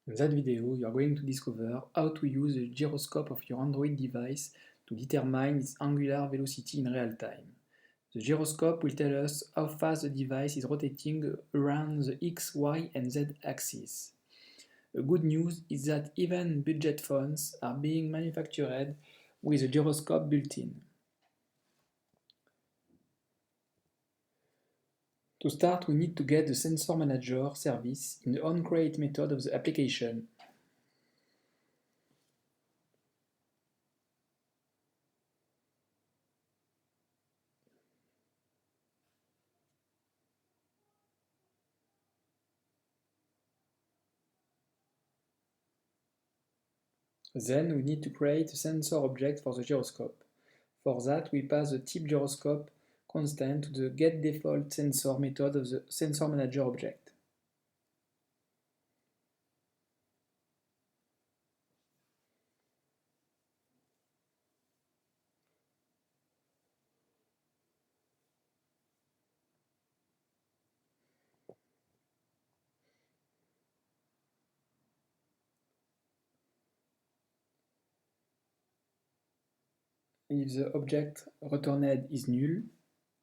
In that video, you are going to discover how to use the gyroscope of your Android device to determine its angular velocity in real time. The gyroscope will tell us how fast the device is rotating around the X, Y, and Z axis. The good news is that even budget phones are being manufactured with a gyroscope built in. To start, we need to get the Sensor Manager service in the onCreate method of the application. Then we need to create a sensor object for the gyroscope. For that, we pass the type gyroscope constant to the getDefaultSensor method of the Sensor Manager object. If the object returned is null,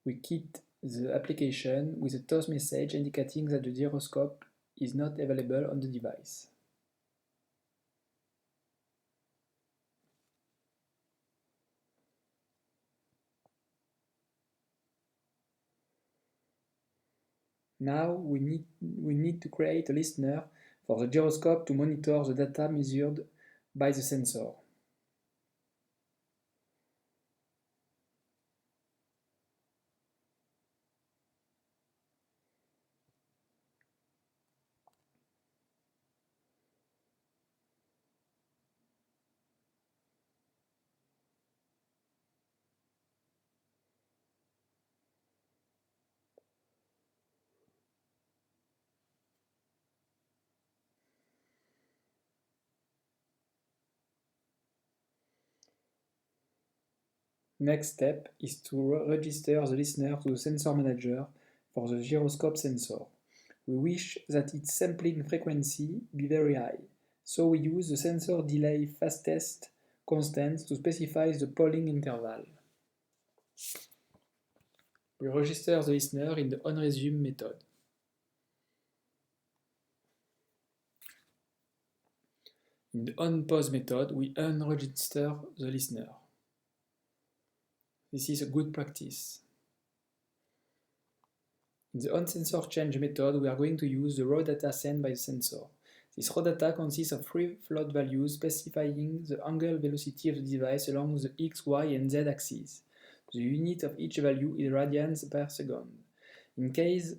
we quit the application with a toss message indicating that the gyroscope is not available on the device. Now we need to create a listener for the gyroscope to monitor the data measured by the sensor. Next step is to register the listener to the Sensor Manager for the gyroscope sensor. We wish that its sampling frequency be very high, so we use the sensor delay fastest constant to specify the polling interval. We register the listener in the onResume method. In the onPause method, we unregister the listener. This is a good practice. In the onSensorChange method, we are going to use the raw data sent by the sensor. This raw data consists of 3 float values specifying the angular velocity of the device along the X, Y, and Z axes. The unit of each value is radians per second. In case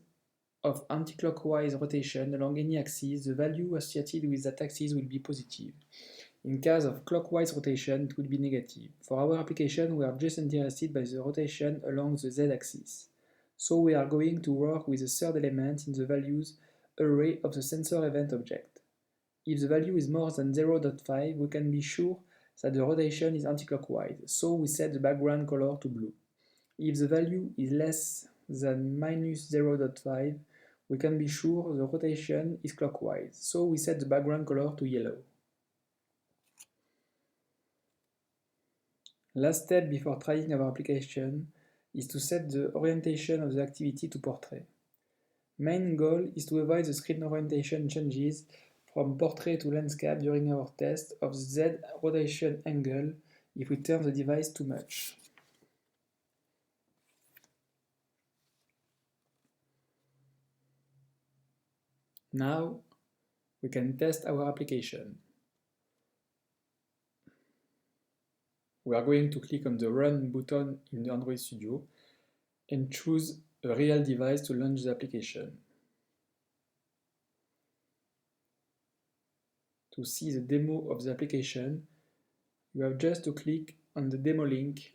of anticlockwise rotation along any axis, the value associated with that axis will be positive. In case of clockwise rotation, it will be negative. For our application, we are just interested by the rotation along the Z-axis. So we are going to work with the third element in the values array of the sensor event object. If the value is more than 0.5, we can be sure that the rotation is anticlockwise, so we set the background color to blue. If the value is less than minus 0.5, we can be sure the rotation is clockwise, so we set the background color to yellow. Last step before trying our application is to set the orientation of the activity to portrait. Main goal is to avoid the screen orientation changes from portrait to landscape during our test of the Z rotation angle if we turn the device too much. Now we can test our application. We are going to click on the Run button in the Android Studio and choose a real device to launch the application. To see the demo of the application, you have just to click on the demo link